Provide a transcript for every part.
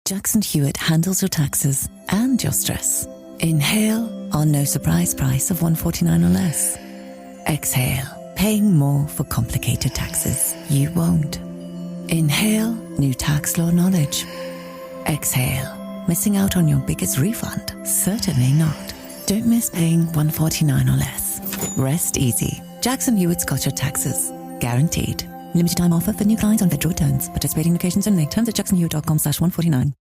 Jackson Hewitt handles your taxes and your stress. Inhale our no surprise price of $149 or less. Exhale, paying more for complicated taxes. You won't. Inhale, new tax law knowledge. Exhale, missing out on your biggest refund? Certainly not. Don't miss paying $149 or less. Rest easy. Jackson Hewitt's got your taxes. Guaranteed. Limited time offer for new clients on federal returns. Participating locations only. Terms at jacksonhewitt.com/149.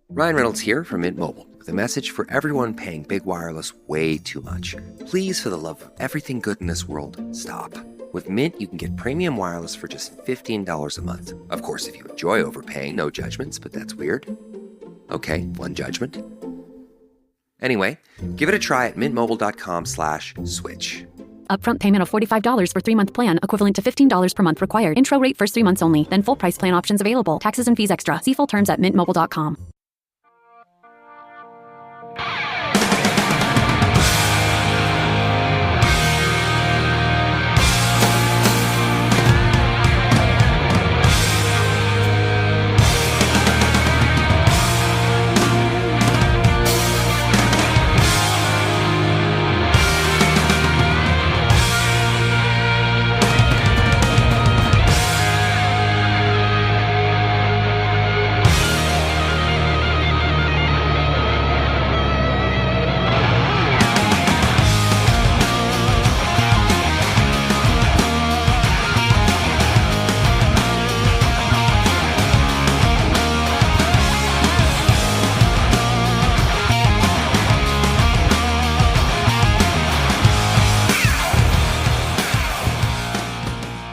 Ryan Reynolds here from Mint Mobile with a message for everyone paying big wireless way too much. Please, for the love of everything good in this world, stop. With Mint, you can get premium wireless for just $15 a month. Of course, if you enjoy overpaying, no judgments, but that's weird. Okay, one judgment. Anyway, give it a try at mintmobile.com/switch. Upfront payment of $45 for 3-month plan, equivalent to $15 per month required. Intro rate first 3 months only. Then full price plan options available. Taxes and fees extra. See full terms at mintmobile.com.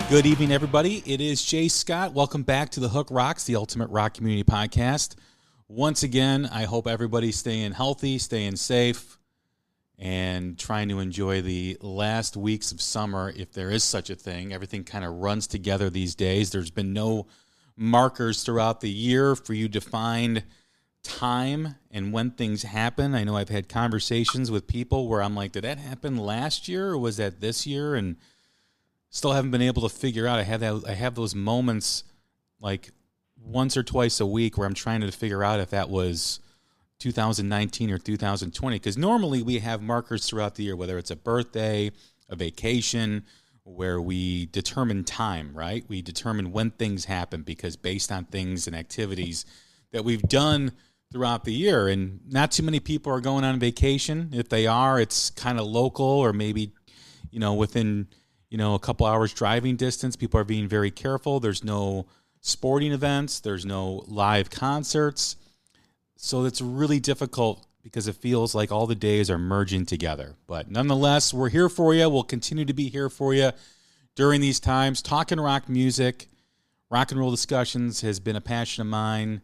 Good evening, everybody. It is Jay Scott. Welcome back to The Hook Rocks, the Ultimate Rock Community Podcast. Once again, I hope everybody's staying healthy, staying safe, and trying to enjoy the last weeks of summer, if there is such a thing. Everything kind of runs together these days. There's been no markers throughout the year for you to find time and when things happen. I know I've had conversations with people where I'm like, did that happen last year or was that this year? And still haven't been able to figure out. I have those moments like once or twice a week where I'm trying to figure out if that was 2019 or 2020. Because normally we have markers throughout the year, whether it's a birthday, a vacation, where we determine time, right? We determine when things happen because based on things and activities that we've done throughout the year. And not too many people are going on vacation. If they are, it's kind of local or maybe, within a couple hours driving distance. People are being very careful. There's no sporting events. There's no live concerts. So it's really difficult because it feels like all the days are merging together. But nonetheless, we're here for you. We'll continue to be here for you during these times. Talking rock music, rock and roll discussions has been a passion of mine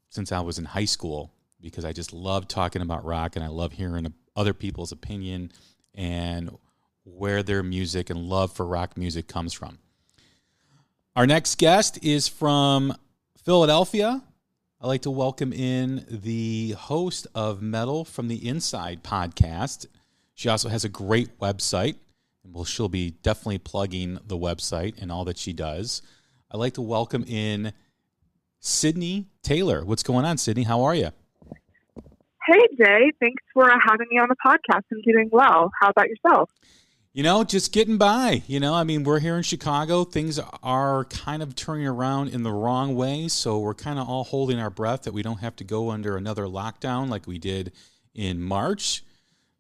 since I was in high school because I just love talking about rock and I love hearing other people's opinion and where their music and love for rock music comes from. Our next guest is from Philadelphia. I'd like to welcome in the host of Metal from the Inside podcast. She also has a great website, and she'll be definitely plugging the website and all that she does. I'd like to welcome in Sydney Taylor. What's going on, Sydney? How are you? Hey, Jay. Thanks for having me on the podcast. I'm doing well. How about yourself? Just getting by. We're here in Chicago. Things are kind of turning around in the wrong way, so we're kind of all holding our breath that we don't have to go under another lockdown like we did in March.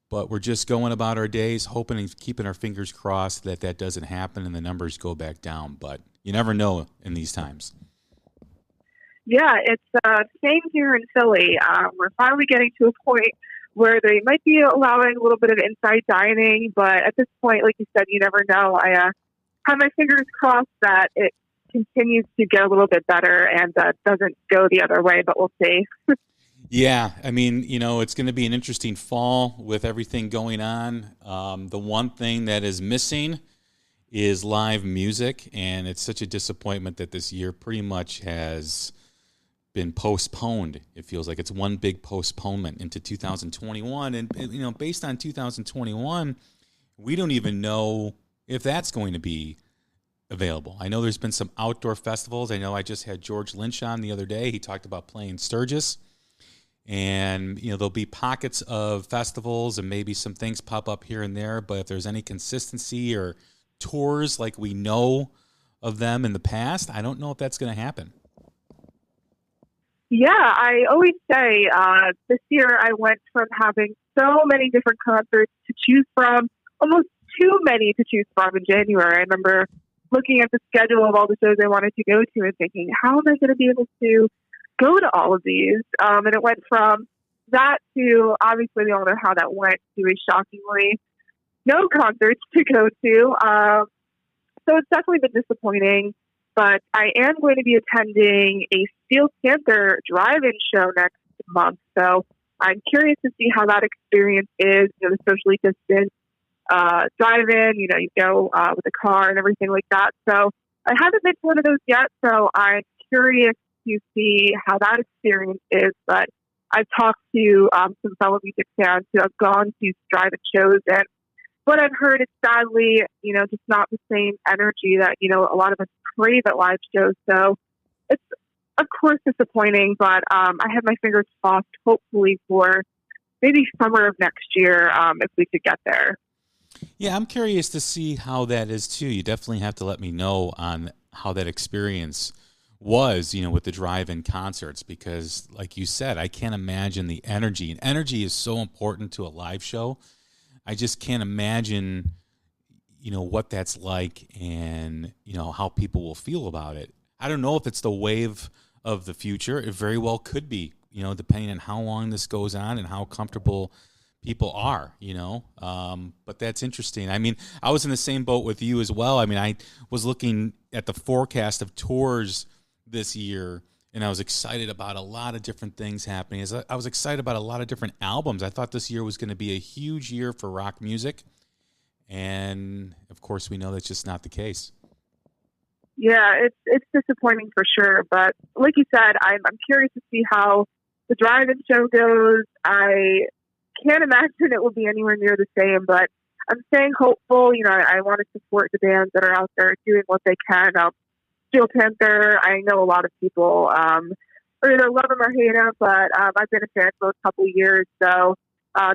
But we're just going about our days, hoping and keeping our fingers crossed that that doesn't happen and the numbers go back down. But you never know in these times. Yeah, it's same here in Philly. We're finally getting to a point where they might be allowing a little bit of inside dining, but at this point, like you said, you never know. I have my fingers crossed that it continues to get a little bit better and doesn't go the other way, but we'll see. Yeah, it's going to be an interesting fall with everything going on. The one thing that is missing is live music, and it's such a disappointment that this year pretty much has been postponed. It feels like it's one big postponement into 2021. And based on 2021, we don't even know if that's going to be available. I know there's been some outdoor festivals. I know I just had George Lynch on the other day. He talked about playing Sturgis. And, there'll be pockets of festivals and maybe some things pop up here and there. But if there's any consistency or tours like we know of them in the past, I don't know if that's going to happen. Yeah, I always say this year I went from having so many different concerts to choose from, almost too many to choose from in January. I remember looking at the schedule of all the shows I wanted to go to and thinking, how am I going to be able to go to all of these? And it went from that to, obviously we all know how that went, to a shockingly no concerts to go to. So it's definitely been disappointing, but I am going to be attending a Steel Panther drive-in show next month. So I'm curious to see how that experience is, the socially distant drive-in, you go with a car and everything like that. So I haven't been to one of those yet, so I'm curious to see how that experience is. But I've talked to some fellow music fans who have gone to drive-in shows, and what I've heard is sadly, just not the same energy that, a lot of us crave at live shows. So it's, of course, disappointing, but I have my fingers crossed, hopefully, for maybe summer of next year, if we could get there. Yeah, I'm curious to see how that is, too. You definitely have to let me know on how that experience was, with the drive-in concerts, because, like you said, I can't imagine the energy. And energy is so important to a live show. I just can't imagine, what that's like and, how people will feel about it. I don't know if it's the wave of the future. It very well could be, depending on how long this goes on and how comfortable people are, but that's interesting. I mean, I was in the same boat with you as well. I mean, I was looking at the forecast of tours this year, and I was excited about a lot of different things happening. I was excited about a lot of different albums. I thought this year was going to be a huge year for rock music. And, of course, we know that's just not the case. Yeah, it's disappointing for sure. But like you said, I'm curious to see how the drive-in show goes. I can't imagine it will be anywhere near the same, but I'm staying hopeful. I want to support the bands that are out there doing what they can. Steel Panther, I know a lot of people either love them or hate them, but I've been a fan for a couple of years, so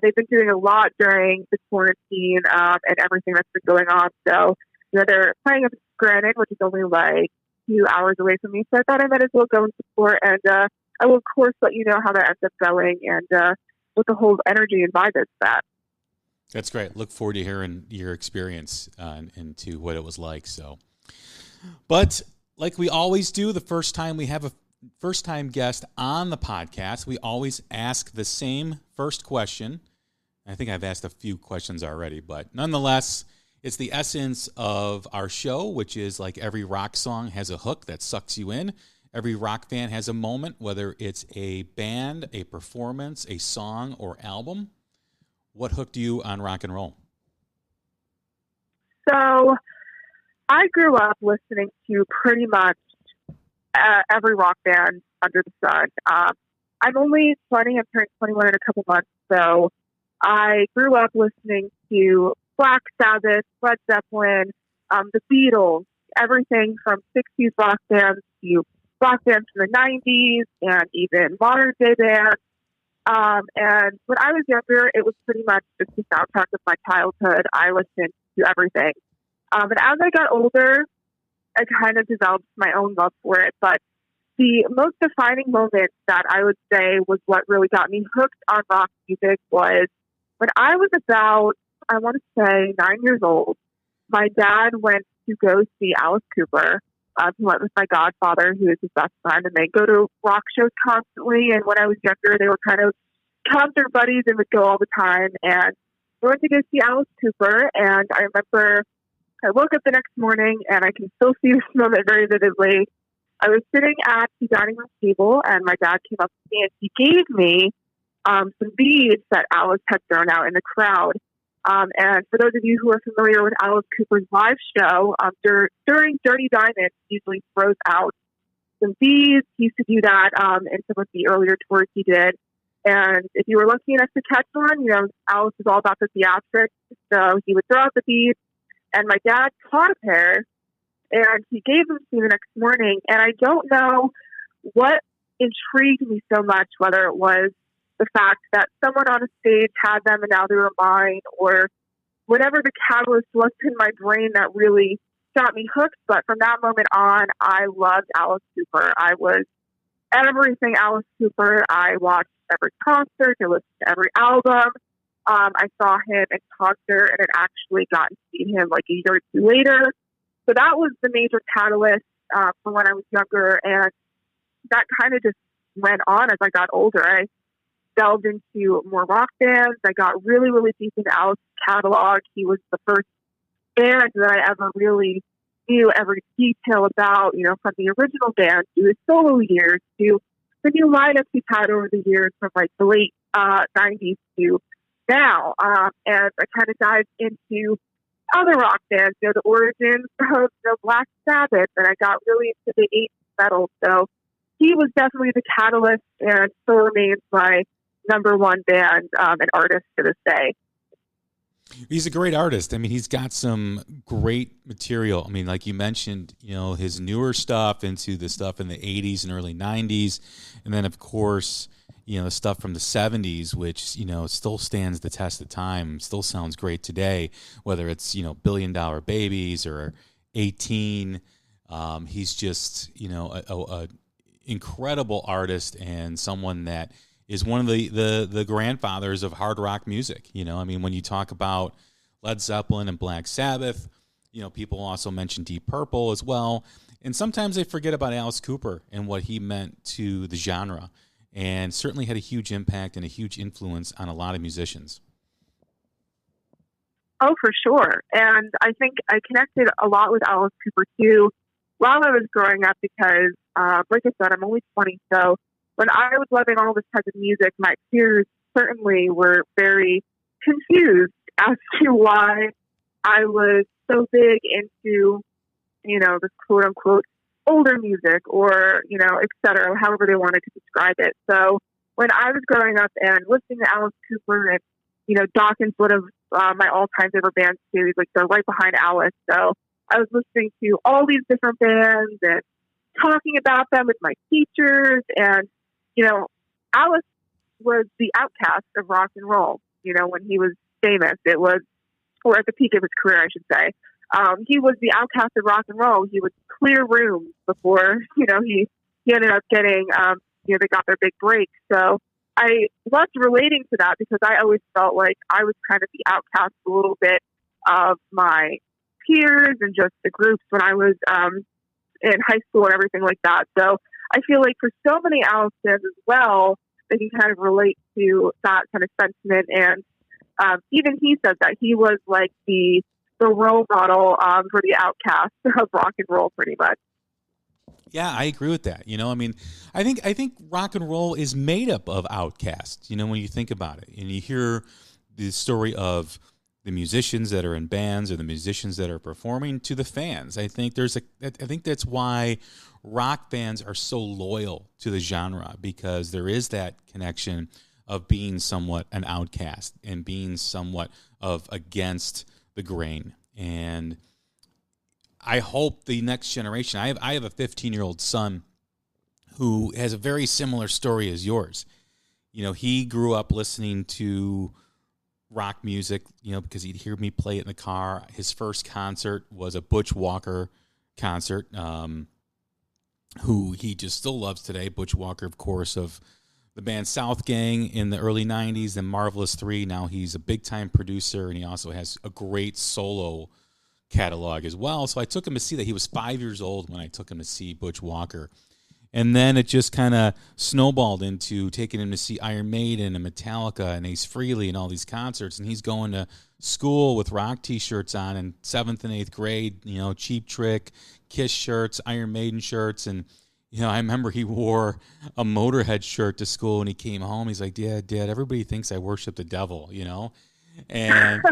they've been doing a lot during the quarantine and everything that's been going on. So, they're playing up at Granite, which is only like a few hours away from me, so I thought I might as well go and support, and I will, of course, let you know how that ends up going and what the whole energy and vibe is for that. That's great. Look forward to hearing your experience and to what it was like. So, but like we always do, the first time we have a first-time guest on the podcast, we always ask the same first question. I think I've asked a few questions already, but nonetheless, it's the essence of our show, which is like every rock song has a hook that sucks you in. Every rock fan has a moment, whether it's a band, a performance, a song, or album. What hooked you on rock and roll? So I grew up listening to pretty much every rock band under the sun. I'm only 20. I'm turning 21 in a couple months. So I grew up listening to Black Sabbath, Led Zeppelin, the Beatles, everything from 60s rock bands to rock bands from the 90s and even modern day bands. And when I was younger, it was pretty much just the soundtrack of my childhood. I listened to everything. And as I got older, I kind of developed my own love for it. But the most defining moment that I would say was what really got me hooked on rock music was when I was about, I want to say 9 years old. My dad went to go see Alice Cooper. He went with my godfather, who is his best friend, and they go to rock shows constantly. And when I was younger, they were kind of concert buddies and would go all the time. And we went to go see Alice Cooper. And I remember I woke up the next morning, and I can still see this moment very vividly. I was sitting at the dining room table, and my dad came up to me, and he gave me some beads that Alice had thrown out in the crowd. And for those of you who are familiar with Alice Cooper's live show, during Dirty Diamond, he usually throws out some beads. He used to do that in some of the earlier tours he did. And if you were lucky enough to catch one, Alice is all about the theatrics. So he would throw out the beads, and my dad caught a pair, and he gave them to me the next morning. And I don't know what intrigued me so much, whether it was the fact that someone on a stage had them and now they were mine, or whatever the catalyst was in my brain that really got me hooked. But from that moment on, I loved Alice Cooper. I was everything Alice Cooper. I watched every concert. I listened to every album. I saw him in concert and had actually gotten to see him like a year or two later. So that was the major catalyst for when I was younger. And that kind of just went on as I got older. I delved into more rock bands. I got really, really deep into Alice's catalog. He was the first band that I ever really knew every detail about, you know, from the original band to his solo years to the new lineups he's had over the years from like the late 90s to now. And I kind of dived into other rock bands, you know, the origins of Black Sabbath, and I got really into the 80s metal. So he was definitely the catalyst and still remains my number one band and artist to this day. He's a great artist. I mean, he's got some great material. I mean, like you mentioned, you know, his newer stuff into the stuff in the 80s and early 90s. And then, of course, you know, the stuff from the 70s, which, you know, still stands the test of time, still sounds great today, whether it's, you know, Billion Dollar Babies or 18. He's just, you know, a incredible artist and someone that is one of the grandfathers of hard rock music. You know, I mean, when you talk about Led Zeppelin and Black Sabbath, you know, people also mention Deep Purple as well. And sometimes they forget about Alice Cooper and what he meant to the genre, and certainly had a huge impact and a huge influence on a lot of musicians. Oh, for sure. And I think I connected a lot with Alice Cooper, too, while I was growing up because, like I said, I'm only 20, so when I was loving all this type of music, my peers certainly were very confused as to why I was so big into, you know, this quote unquote older music or, you know, et cetera, however they wanted to describe it. So when I was growing up and listening to Alice Cooper and, you know, Dawkins, one of my all-time favorite bands too, like they're right behind Alice. So I was listening to all these different bands and talking about them with my teachers. And, you know, Alice was the outcast of rock and roll, you know, when he was famous. It was, or at the peak of his career, I should say. He was the outcast of rock and roll. He would clear rooms before, you know, he ended up getting, you know, they got their big break. So I loved relating to that because I always felt like I was kind of the outcast a little bit of my peers and just the groups when I was in high school and everything like that. So I feel like for so many Alice fans as well, they can kind of relate to that kind of sentiment. And even he said that he was like the role model for the outcast of rock and roll, pretty much. Yeah, I agree with that. You know, I mean, I think rock and roll is made up of outcasts, you know, when you think about it. And you hear the story of the musicians that are in bands or the musicians that are performing to the fans. I think that's why rock fans are so loyal to the genre, because there is that connection of being somewhat an outcast and being somewhat of against the grain. And I hope the next generation, I have a 15-year-old son who has a very similar story as yours. You know, he grew up listening to rock music, you know, because he'd hear me play it in the car. His first concert was a Butch Walker concert, who he just still loves today. Butch Walker, of course, of the band South Gang in the early 90s, and Marvelous 3. Now he's a big-time producer, and he also has a great solo catalog as well. So I took him to see that. He was 5 years old when I took him to see Butch Walker. And then it just kind of snowballed into taking him to see Iron Maiden and Metallica and Ace Frehley and all these concerts. And he's going to school with rock T-shirts on in 7th and 8th grade, you know, Cheap Trick, Kiss shirts, Iron Maiden shirts. And, you know, I remember he wore a Motorhead shirt to school when he came home. He's like, Dad, everybody thinks I worship the devil, you know? And,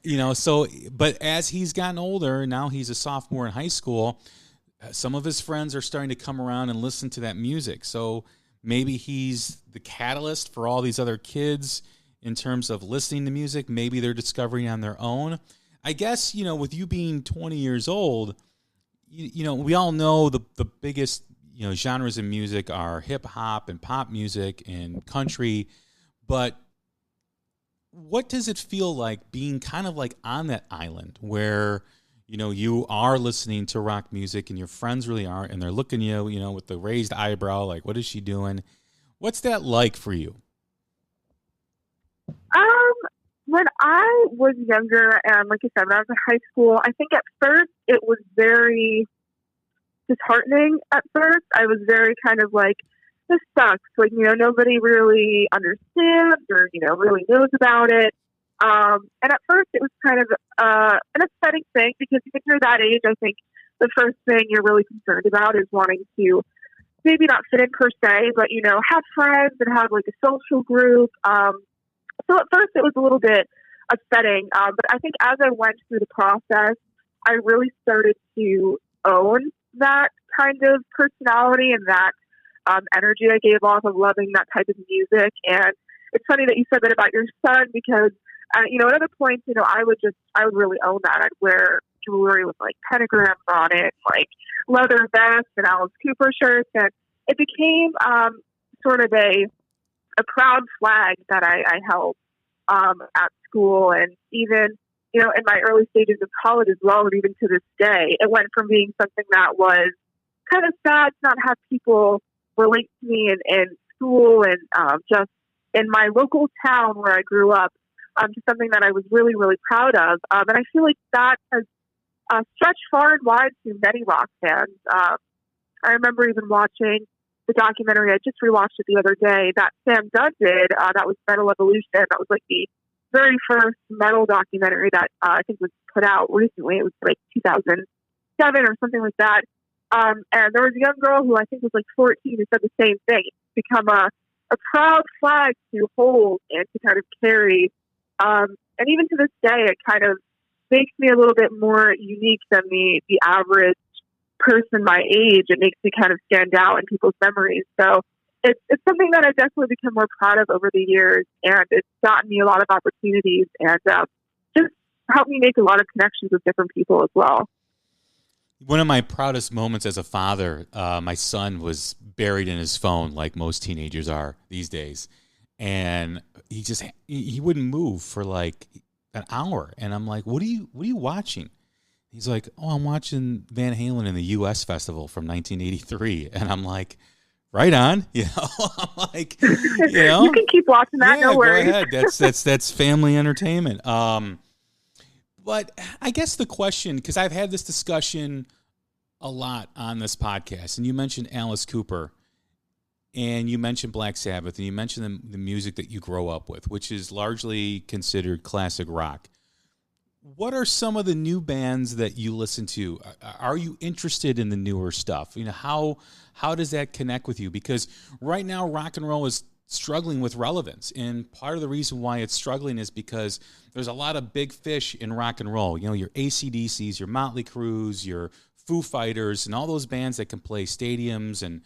you know, so, but as he's gotten older, now he's a sophomore in high school, some of his friends are starting to come around and listen to that music. So maybe he's the catalyst for all these other kids in terms of listening to music. Maybe they're discovering on their own. I guess, you know, with you being 20 years old, we all know the biggest, genres of music are hip hop and pop music and country, but what does it feel like being kind of like on that island where, you are listening to rock music and your friends really aren't, and they're looking at you, with the raised eyebrow, like, what is she doing? What's that like for you? When I was younger, and like I said, when I was in high school, I think at first it was very disheartening. At first, I was very kind of like, this sucks. Like, nobody really understands or, really knows about it. And at first it was kind of an upsetting thing because if you're that age, I think the first thing you're really concerned about is wanting to maybe not fit in per se, but, have friends and have like a social group. So at first it was a little bit upsetting, but I think as I went through the process, I really started to own that kind of personality and that energy I gave off of loving that type of music. And it's funny that you said that about your son because, at other points, I would really own that. I'd wear jewelry with like pentagrams on it, like leather vests and Alice Cooper shirts. And it became sort of a proud flag that I held at school, and even in my early stages of college as well, and even to this day, it went from being something that was kind of sad to not have people relate to me in school and just in my local town where I grew up, to something that I was really, really proud of. And I feel like that has stretched far and wide to many rock fans. I remember even watching the documentary, I just rewatched it the other day, that Sam Dunn did, that was Metal Evolution. That was like the very first metal documentary that I think was put out recently. It was like 2007 or something like that. And there was a young girl who I think was like 14 who said the same thing. It's become a proud flag to hold and to kind of carry. And even to this day, it kind of makes me a little bit more unique than the average person my age. It makes me kind of stand out in people's memories. So it's something that I've definitely become more proud of over the years, and it's gotten me a lot of opportunities and just helped me make a lot of connections with different people as well. One of my proudest moments as a father, my son was buried in his phone like most teenagers are these days. And he wouldn't move for like an hour. And I'm like, what are you watching? He's like, oh, I'm watching Van Halen in the U.S. Festival from 1983. And I'm like, right on. I'm like, you can keep watching that. Yeah, no worries. Go ahead. That's family entertainment. But I guess the question, because I've had this discussion a lot on this podcast, and you mentioned Alice Cooper, and you mentioned Black Sabbath, and you mentioned the music that you grow up with, which is largely considered classic rock. What are some of the new bands that you listen to? Are you interested in the newer stuff? How does that connect with you? Because right now rock and roll is struggling with relevance, and part of the reason why it's struggling is because there's a lot of big fish in rock and roll. Your AC/DCs, your Motley Crues, your Foo Fighters, and all those bands that can play stadiums and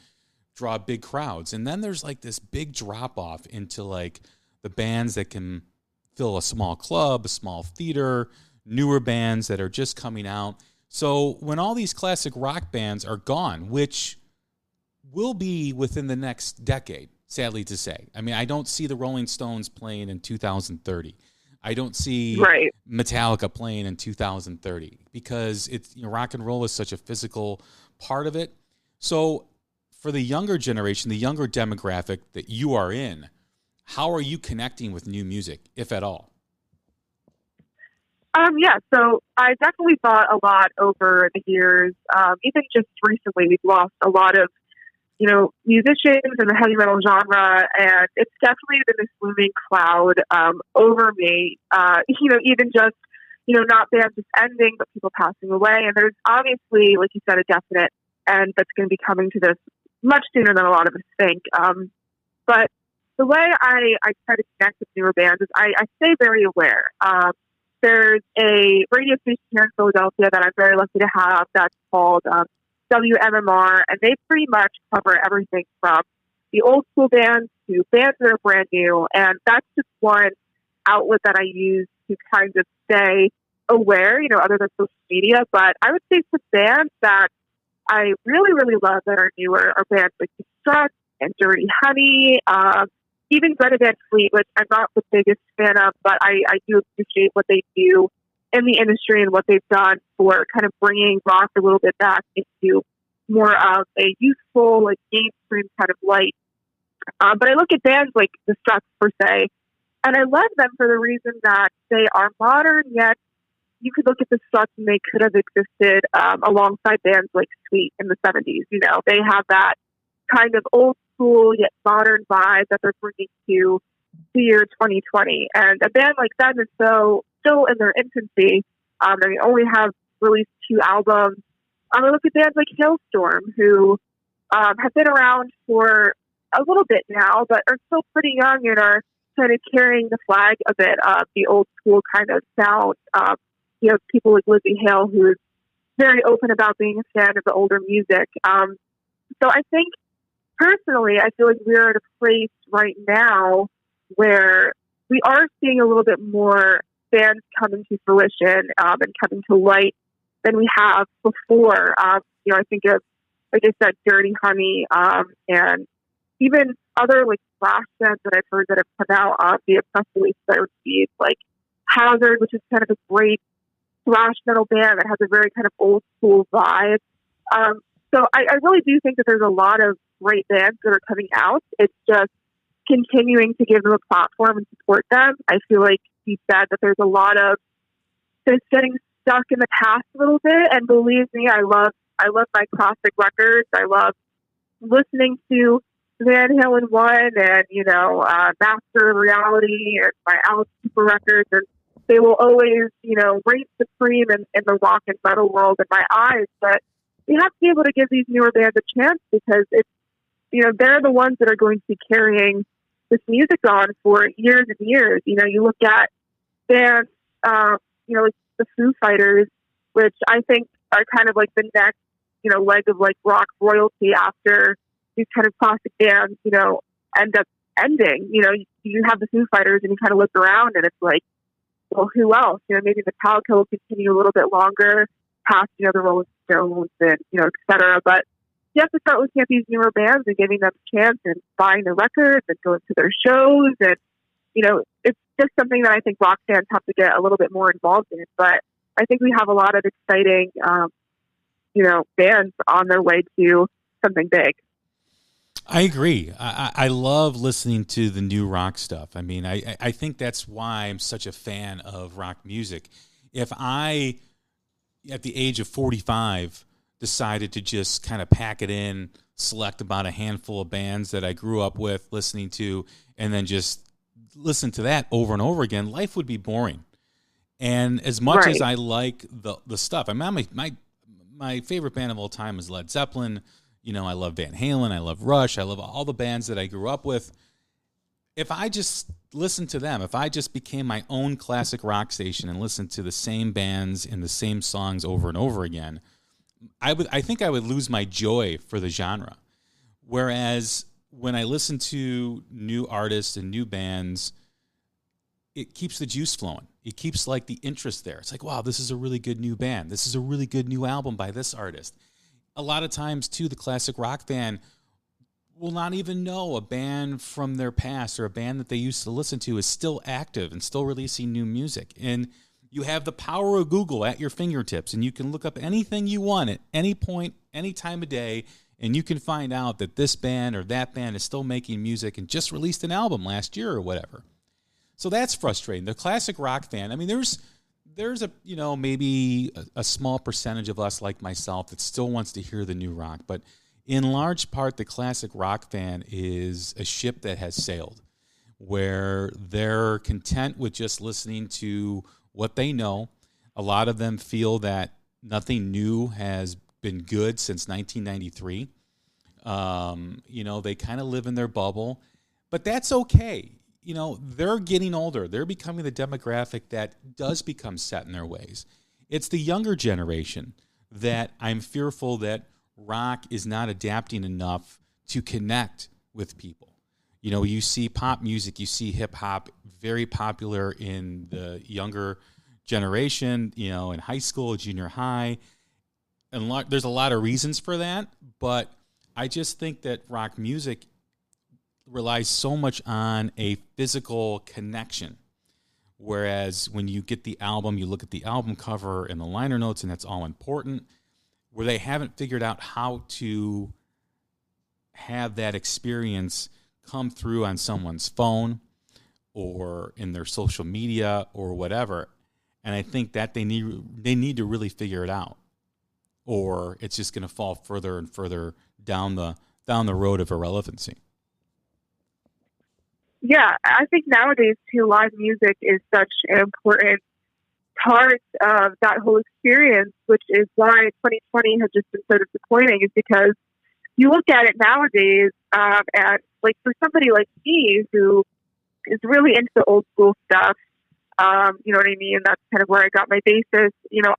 draw big crowds. And then there's like this big drop off into like the bands that can fill a small club, a small theater, newer bands that are just coming out. So when all these classic rock bands are gone, which will be within the next decade, sadly to say. I mean, I don't see the Rolling Stones playing in 2030. I don't see Metallica playing in 2030 because it's rock and roll is such a physical part of it. So for the younger generation, the younger demographic that you are in, how are you connecting with new music, if at all? So I definitely thought a lot over the years. Even just recently, we've lost a lot of, musicians in the heavy metal genre, and it's definitely been this looming cloud over me. Even just, not bands just ending, but people passing away. And there's obviously, like you said, a definite end that's going to be coming to this much sooner than a lot of us think. But the way I try to connect with newer bands is I stay very aware. There's a radio station here in Philadelphia that I'm very lucky to have that's called WMMR, and they pretty much cover everything from the old school bands to bands that are brand new. And that's just one outlet that I use to kind of stay aware, other than social media. But I would say some bands that I really, really love that are newer are bands like The Struts and Dirty Honey, even Greta Van Fleet, which I'm not the biggest fan of, but I do appreciate what they do in the industry and what they've done for kind of bringing rock a little bit back into more of a youthful, like mainstream kind of light. But I look at bands like The Struts, per se, and I love them for the reason that they are modern, yet you could look at The Struts and they could have existed alongside bands like Sweet in the 70s. They have that kind of old school yet modern vibe that they're bringing to the year 2020. And a band like them is still in their infancy. They only have released 2 albums. I look at bands like Hailstorm, who have been around for a little bit now, but are still pretty young and are kind of carrying the flag a bit of the old school kind of sound. People like Lizzie Hale, who is very open about being a fan of the older music. So I think, personally, I feel like we're at a place right now where we are seeing a little bit more bands coming to fruition and coming to light than we have before. I think of, like I said, Dirty Honey, and even other like thrash bands that I've heard that have come out via press release that I received, like Hazard, which is kind of a great thrash metal band that has a very kind of old school vibe. So I really do think that there's a lot of great bands that are coming out. It's just continuing to give them a platform and support them. I feel like you said that there's a lot of this getting stuck in the past a little bit. And believe me, I love my classic records. I love listening to Van Halen 1 and, Master of Reality and my Alice Cooper records. And they will always, reign supreme in the rock and metal world in my eyes. But we have to be able to give these newer bands a chance because it's, they're the ones that are going to be carrying this music on for years and years. You look at bands, like the Foo Fighters, which I think are kind of like the next, leg of like rock royalty after these kind of classic bands, end up ending. You have the Foo Fighters and you kind of look around and it's like, well, who else? Maybe Metallica will continue a little bit longer past, the Rolling Stones and, et cetera. But you have to start looking at these newer bands and giving them a chance and buying their records and going to their shows. And, it's just something that I think rock fans have to get a little bit more involved in. But I think we have a lot of exciting, bands on their way to something big. I agree. I love listening to the new rock stuff. I mean, I think that's why I'm such a fan of rock music. If I, at the age of 45, decided to just kind of pack it in, select about a handful of bands that I grew up with listening to, and then just listen to that over and over again, life would be boring. And as much as I like the stuff, I mean, my favorite band of all time is Led Zeppelin. I love Van Halen. I love Rush. I love all the bands that I grew up with. If I just listened to them, if I just became my own classic rock station and listened to the same bands and the same songs over and over again, I think I would lose my joy for the genre. Whereas when I listen to new artists and new bands, it keeps the juice flowing. It keeps like the interest there. It's like, wow, this is a really good new band. This is a really good new album by this artist. A lot of times, too, the classic rock fan will not even know a band from their past or a band that they used to listen to is still active and still releasing new music. And you have the power of Google at your fingertips, and you can look up anything you want at any point, any time of day, and you can find out that this band or that band is still making music and just released an album last year or whatever. So that's frustrating. The classic rock fan, I mean, there's a, maybe a small percentage of us like myself that still wants to hear the new rock, but in large part, the classic rock fan is a ship that has sailed, where they're content with just listening to what they know. A lot of them feel that nothing new has been good since 1993. They kind of live in their bubble, but that's okay. They're getting older. They're becoming the demographic that does become set in their ways. It's the younger generation that I'm fearful that rock is not adapting enough to connect with people. You see pop music, you see hip hop very popular in the younger generation, in high school, junior high. And there's a lot of reasons for that, but I just think that rock music relies so much on a physical connection. Whereas when you get the album, you look at the album cover and the liner notes, and that's all important, where they haven't figured out how to have that experience come through on someone's phone or in their social media or whatever. And I think that they need to really figure it out, or it's just going to fall further and further down the road of irrelevancy. Yeah, I think nowadays too, live music is such an important part of that whole experience, which is why 2020 has just been so disappointing, is because you look at it nowadays, and like for somebody like me who is really into the old school stuff, you know what I mean? That's kind of where I got my basis.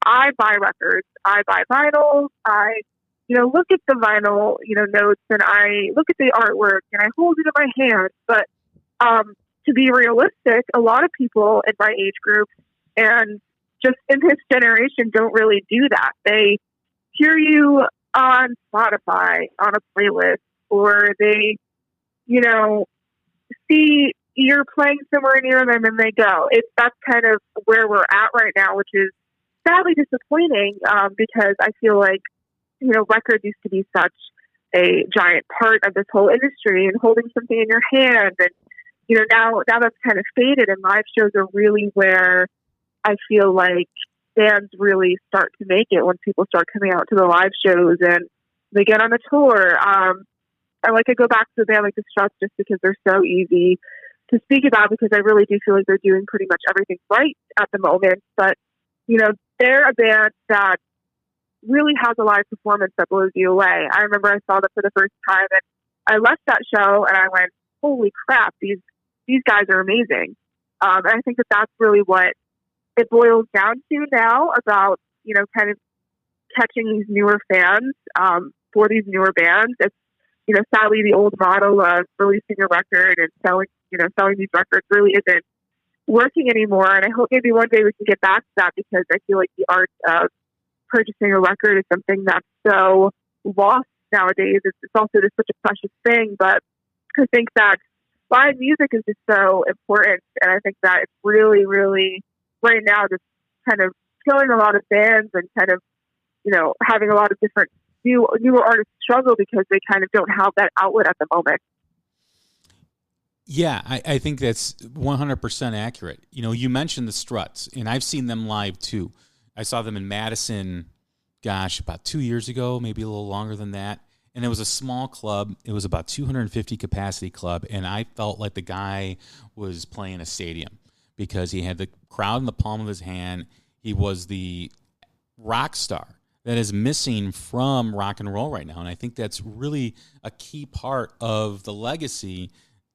I buy records, I buy vinyls, I look at the vinyl, notes, and I look at the artwork and I hold it in my hand. But to be realistic, a lot of people in my age group and just in this generation don't really do that. They hear you on Spotify on a playlist, or they, see you're playing somewhere near them and they go. That's kind of where we're at right now, which is sadly disappointing, because I feel like, records used to be such a giant part of this whole industry, and holding something in your hand, and now that's kind of faded, and live shows are really where I feel like bands really start to make it, when people start coming out to the live shows and they get on the tour. I go back to a band like the Struts just because they're so easy to speak about, because I really do feel like they're doing pretty much everything right at the moment. But, they're a band that really has a live performance that blows you away. I remember I saw them for the first time, and I left that show and I went, holy crap, these guys are amazing. And I think that that's really what it boils down to now, about, kind of catching these newer fans for these newer bands. It's, sadly the old model of releasing a record and selling these records really isn't working anymore. And I hope maybe one day we can get back to that, because I feel like the art of purchasing a record is something that's so lost nowadays. It's also just such a precious thing, but I think that live music is just so important, and I think that it's really, really right now just kind of killing a lot of bands, and kind of, having a lot of different newer artists struggle because they kind of don't have that outlet at the moment. Yeah, I think that's 100% accurate. You mentioned the Struts, and I've seen them live too. I saw them in Madison, about 2 years ago, maybe a little longer than that. And it was a small club. It was about 250 capacity club, and I felt like the guy was playing a stadium, because he had the crowd in the palm of his hand. He was the rock star that is missing from rock and roll right now, and I think that's really a key part of the legacy.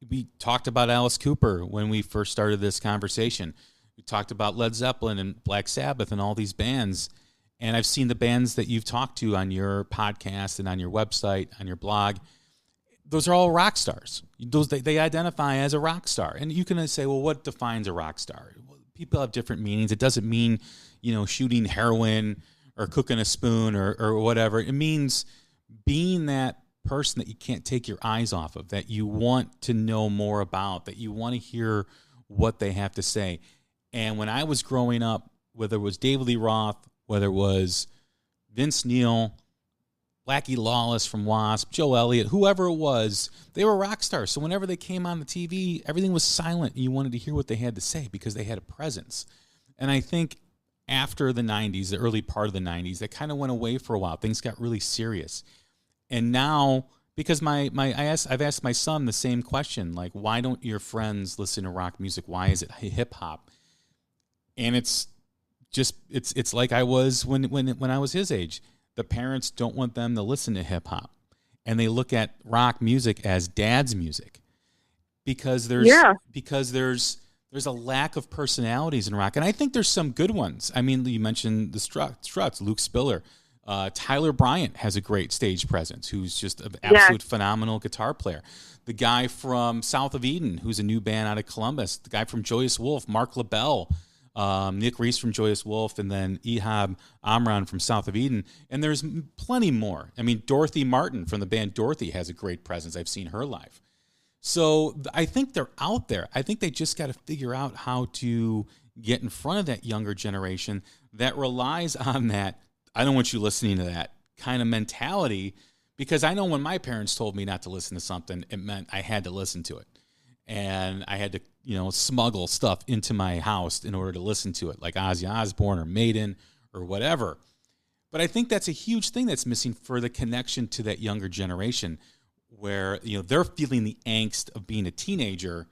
We talked about Alice Cooper when we first started this conversation. We talked about Led Zeppelin and Black Sabbath and all these bands. And I've seen the bands that you've talked to on your podcast and on your website, on your blog. Those are all rock stars. They identify as a rock star. And you can say, well, what defines a rock star? People have different meanings. It doesn't mean, shooting heroin or cooking a spoon or whatever. It means being that person that you can't take your eyes off of, that you want to know more about, that you want to hear what they have to say. And when I was growing up, whether it was David Lee Roth, whether it was Vince Neil, Blackie Lawless from Wasp, Joe Elliott, whoever it was, they were rock stars. So whenever they came on the TV, everything was silent, and you wanted to hear what they had to say because they had a presence. And I think after the 90s, the early part of the 90s, that kind of went away for a while. Things got really serious. And now, because I've asked my son the same question, like, why don't your friends listen to rock music? Why is it hip hop? And it's like I was when I was his age. The parents don't want them to listen to hip hop, and they look at rock music as dad's music, because there's a lack of personalities in rock. And I think there's some good ones. I mean, you mentioned the Struts, Luke Spiller. Tyler Bryant has a great stage presence, who's just an absolute phenomenal guitar player. The guy from South of Eden, who's a new band out of Columbus. The guy from Joyous Wolf, Mark LaBelle. Nick Reese from Joyous Wolf, and then Ehab Amran from South of Eden. And there's plenty more. I mean, Dorothy Martin from the band Dorothy has a great presence. I've seen her live. So I think they're out there. I think they just got to figure out how to get in front of that younger generation that relies on that, I don't want you listening to that kind of mentality, because I know when my parents told me not to listen to something, it meant I had to listen to it. And I had to, smuggle stuff into my house in order to listen to it, like Ozzy Osbourne or Maiden or whatever. But I think that's a huge thing that's missing for the connection to that younger generation, where, they're feeling the angst of being a teenager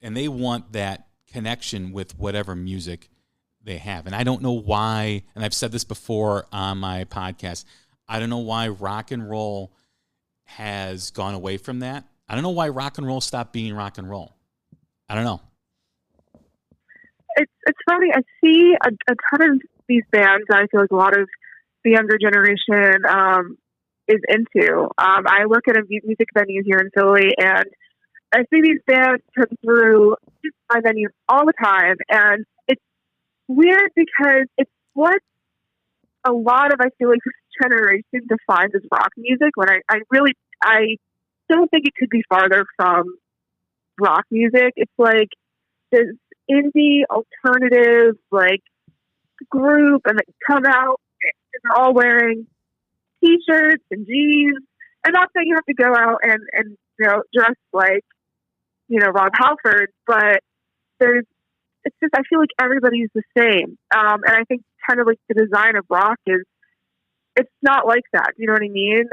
and they want that connection with whatever music they have. And I don't know why, and I've said this before on my podcast, I don't know why rock and roll has gone away from that. I don't know why rock and roll stopped being rock and roll. I don't know. It's funny. I see a ton of these bands that I feel like a lot of the younger generation is into. I look at a music venue here in Philly, and I see these bands come through my venue all the time, and it's weird because it's what a lot of, I feel like, this generation defines as rock music, when I don't think it could be farther from rock music. It's like this indie alternative group, and they come out and they're all wearing t-shirts and jeans, and not that you have to go out and dress like Rob Halford, but it's just, I feel like everybody's the same, and I think kind of like the design of rock it's not like that. You know what I mean?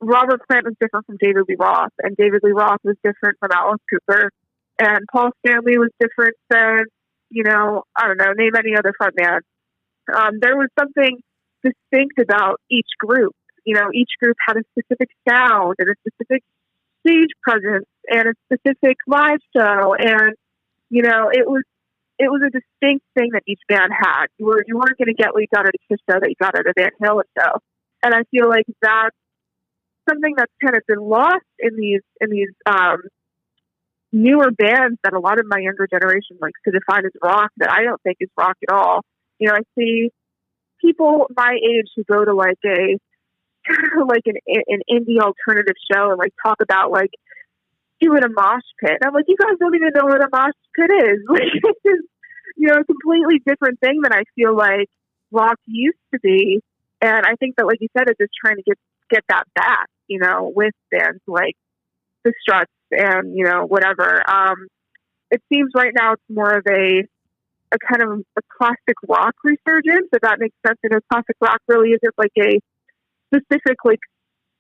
Robert Plant was different from David Lee Roth, and David Lee Roth was different from Alice Cooper, and Paul Stanley was different than, I don't know, name any other frontman. There was something distinct about each group. Each group had a specific sound and a specific stage presence and a specific live show, and it was a distinct thing that each band had. You weren't going to get what you got at a Kiss show that you got at a Van Halen show, and I feel like that's something that's kind of been lost in these newer bands that a lot of my younger generation likes to define as rock, that I don't think is rock at all. I see people my age who go to an indie alternative show and talk about doing a mosh pit. And I'm like, you guys don't even know what a mosh pit is. It's just, a completely different thing than I feel like rock used to be. And I think that, like you said, it's just trying to get that back, with bands like the Struts and, whatever. It seems right now it's more of a kind of a classic rock resurgence, if that makes sense. Classic rock really isn't a specific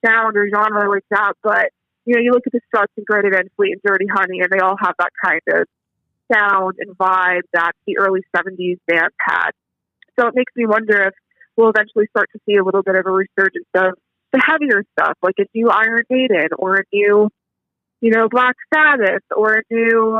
sound or genre like that, but you look at the Struts and Greta Van Fleet and Dirty Honey, and they all have that kind of sound and vibe that the early 70s bands had. So it makes me wonder if we'll eventually start to see a little bit of a resurgence of the heavier stuff, like a new Iron Maiden or a new, Black Sabbath or a new,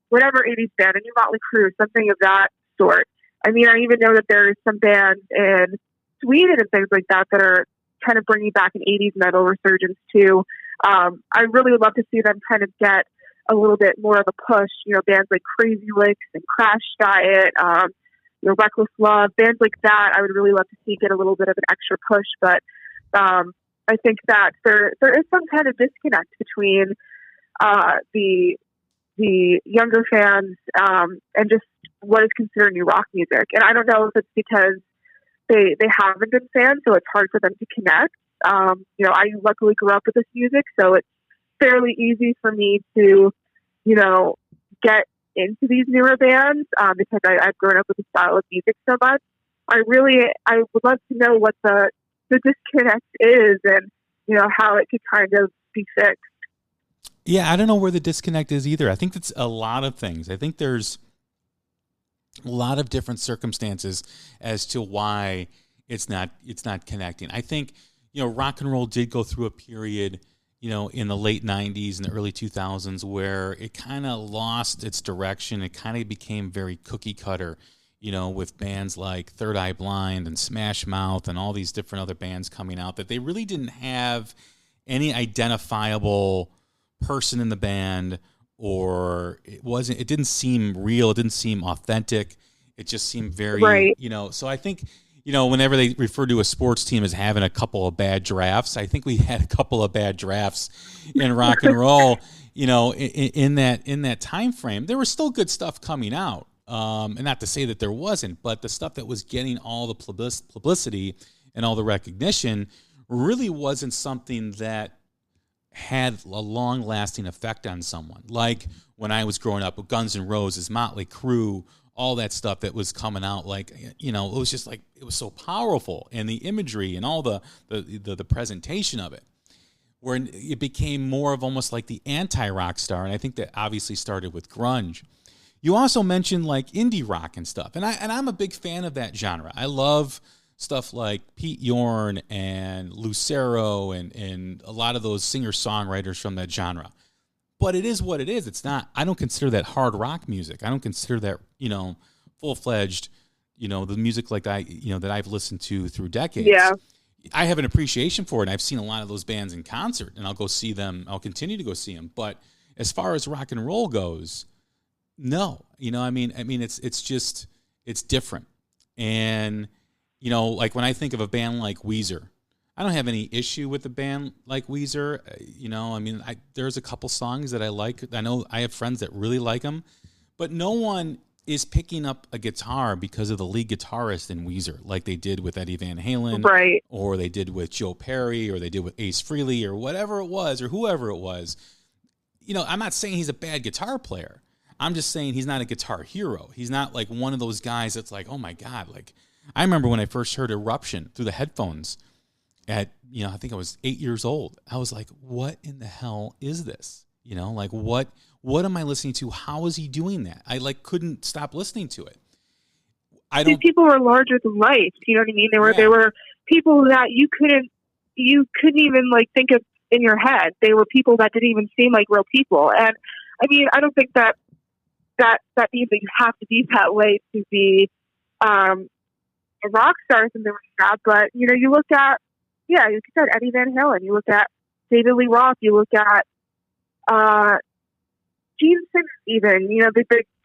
whatever 80s band, a new Motley Crue, something of that sort. I mean, I even know that there's some bands in Sweden and things like that are kind of bringing back an 80s metal resurgence too. I really would love to see them kind of get a little bit more of a push, bands like Crazy Licks and Crash Diet, Reckless Love, bands like that. I would really love to see get a little bit of an extra push, but I think that there is some kind of disconnect between the younger fans and just what is considered new rock music. And I don't know if it's because they haven't been fans, so it's hard for them to connect. I luckily grew up with this music, so it's fairly easy for me to, get into these newer bands because I've grown up with the style of music so much. I would love to know what the disconnect is and, how it could kind of be fixed. Yeah, I don't know where the disconnect is either. I think it's a lot of things. I think there's a lot of different circumstances as to why it's not connecting. I think, rock and roll did go through a period, in the late 90s and the early 2000s where it kind of lost its direction. It kind of became very cookie cutter, with bands like Third Eye Blind and Smash Mouth and all these different other bands coming out, that they really didn't have any identifiable person in the band or it didn't seem real. It didn't seem authentic. It just seemed very, Right. So I think, whenever they refer to a sports team as having a couple of bad drafts, I think we had a couple of bad drafts in rock and roll, in that time frame. There was still good stuff coming out. And not to say that there wasn't, but the stuff that was getting all the publicity and all the recognition really wasn't something that had a long-lasting effect on someone. Like when I was growing up with Guns N' Roses, Motley Crue, all that stuff that was coming out, it was just like, it was so powerful, and the imagery and all the presentation of it, where it became more of almost like the anti-rock star. And I think that obviously started with grunge. You also mentioned like indie rock and stuff, and I'm a big fan of that genre. I love stuff like Pete Yorn and Lucero and a lot of those singer-songwriters from that genre. But it is what it is. It's not, I don't consider that hard rock music. I don't consider that, full-fledged, the music like that I've listened to through decades. Yeah. I have an appreciation for it, and I've seen a lot of those bands in concert, and I'll go see them. I'll continue to go see them. But as far as rock and roll goes, no. It's different. And like when I think of a band like Weezer, I don't have any issue with a band like Weezer. There's a couple songs that I like. I know I have friends that really like them, but no one is picking up a guitar because of the lead guitarist in Weezer, like they did with Eddie Van Halen, Right. or they did with Joe Perry, or they did with Ace Frehley, or whatever it was, or whoever it was. I'm not saying he's a bad guitar player. I'm just saying he's not a guitar hero. He's not like one of those guys that's like, oh my God, like, I remember when I first heard Eruption through the headphones at, I think I was 8 years old. I was like, what in the hell is this? What am I listening to? How is he doing that? I couldn't stop listening to it. These people were larger than life. You know what I mean? They were people that you couldn't even think of in your head. They were people that didn't even seem like real people. And I don't think that means that you have to be that way to be, a rock star and there was that, but you look at Eddie Van Halen, you look at David Lee Roth, you look at Gene Simmons, even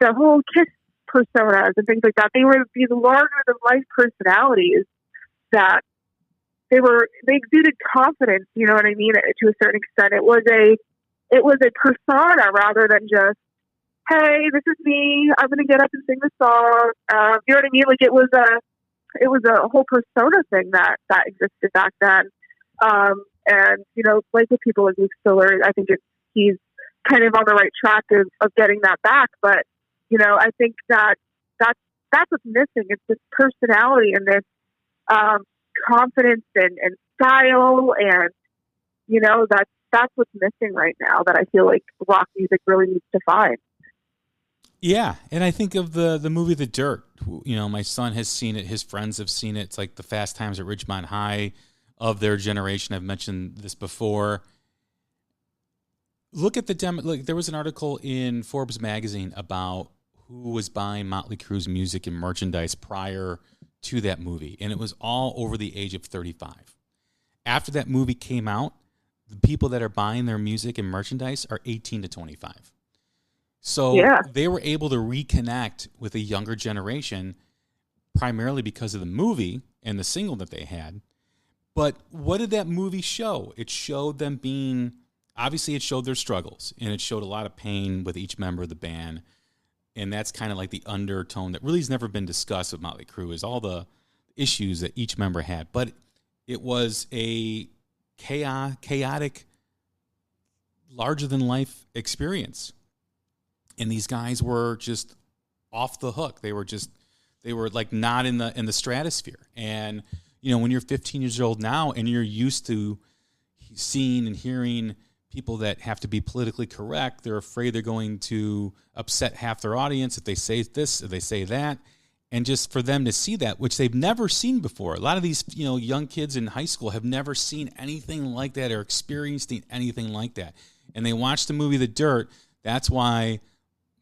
the whole Kiss personas and things like that. They were these larger than life personalities that they exuded confidence. You know what I mean? To a certain extent, it was a persona rather than just, hey, this is me, I'm going to get up and sing the song. You know what I mean? Like it was a whole persona thing that existed back then. And, like with people like Luke Stiller, I think he's kind of on the right track of getting that back. But, I think that's what's missing. It's this personality and this, confidence and style. And, that's what's missing right now that I feel like rock music really needs to find. Yeah, and I think of the movie The Dirt. My son has seen it. His friends have seen it. It's like the Fast Times at Ridgemont High of their generation. I've mentioned this before. Look at there was an article in Forbes magazine about who was buying Motley Crue's music and merchandise prior to that movie, and it was all over the age of 35. After that movie came out, the people that are buying their music and merchandise are 18 to 25. So they were able to reconnect with a younger generation primarily because of the movie and the single that they had. But what did that movie show? It showed them obviously it showed their struggles, and it showed a lot of pain with each member of the band. And that's kind of like the undertone that really has never been discussed with Motley Crue, is all the issues that each member had. But it was a chaotic, larger-than-life experience. And these guys were just off the hook. They were like not in the stratosphere. And, when you're 15 years old now and you're used to seeing and hearing people that have to be politically correct, they're afraid they're going to upset half their audience if they say this, if they say that. And just for them to see that, which they've never seen before. A lot of these, young kids in high school have never seen anything like that or experienced anything like that. And they watched the movie The Dirt. That's why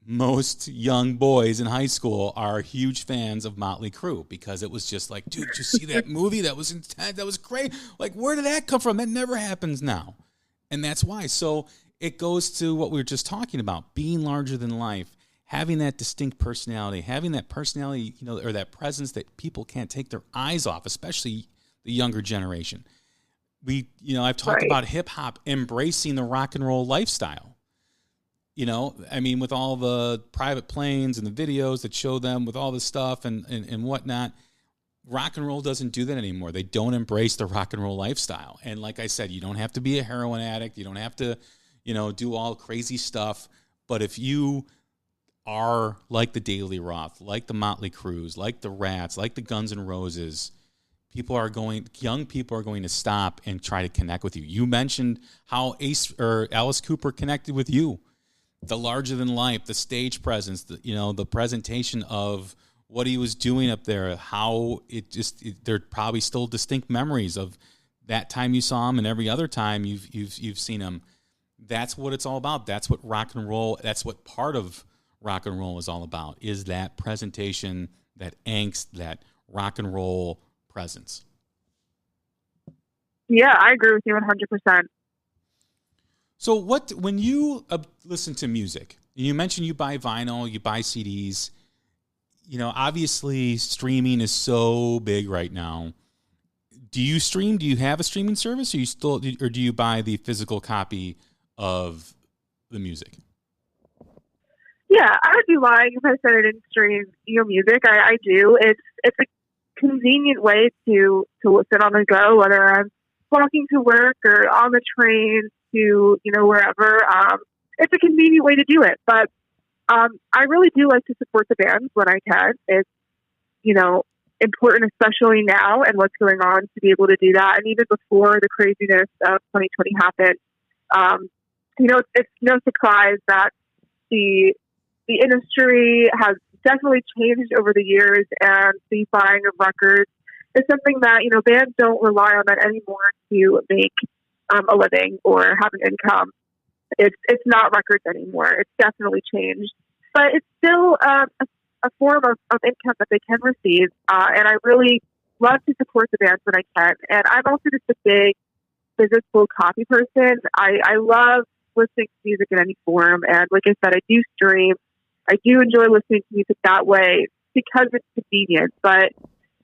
most young boys in high school are huge fans of Motley Crue, because it was just like, dude, did you see that movie? That was intense. That was great. Like, where did that come from? That never happens now. And that's why. So it goes to what we were just talking about, being larger than life, having that distinct personality, having that personality, or that presence that people can't take their eyes off, especially the younger generation. I've talked about hip hop embracing the rock and roll lifestyle. With all the private planes and the videos that show them with all this stuff and whatnot, rock and roll doesn't do that anymore. They don't embrace the rock and roll lifestyle. And like I said, you don't have to be a heroin addict. You don't have to, do all crazy stuff. But if you are like the Daily Roth, like the Motley Crue, like the Rats, like the Guns N' Roses, young people are going to stop and try to connect with you. You mentioned how Alice Cooper connected with you. The larger than life, the stage presence, the presentation of what he was doing up there, how there are probably still distinct memories of that time you saw him and every other time you've seen him. That's what it's all about. That's what rock and roll, that's what part of rock and roll is all about, is that presentation, that angst, that rock and roll presence. Yeah, I agree with you 100%. So when you listen to music, you mentioned you buy vinyl, you buy CDs, obviously streaming is so big right now. Do you stream? Do you have a streaming service, or do you buy the physical copy of the music? Yeah, I would be lying if I said I didn't stream music. I do. It's a convenient way to listen on the go, whether I'm walking to work or on the train to wherever. It's a convenient way to do it, but I really do like to support the bands when I can. It's important, especially now and what's going on, to be able to do that. And even before the craziness of 2020 happened, it's no surprise that the industry has definitely changed over the years, and the buying of records is something that bands don't rely on that anymore to make a living or have an income. It's not records anymore. It's definitely changed, but it's still a form of income that they can receive. And I really love to support the bands when I can. And I'm also just a big physical copy person. I love listening to music in any form. And like I said, I do stream. I do enjoy listening to music that way because it's convenient. But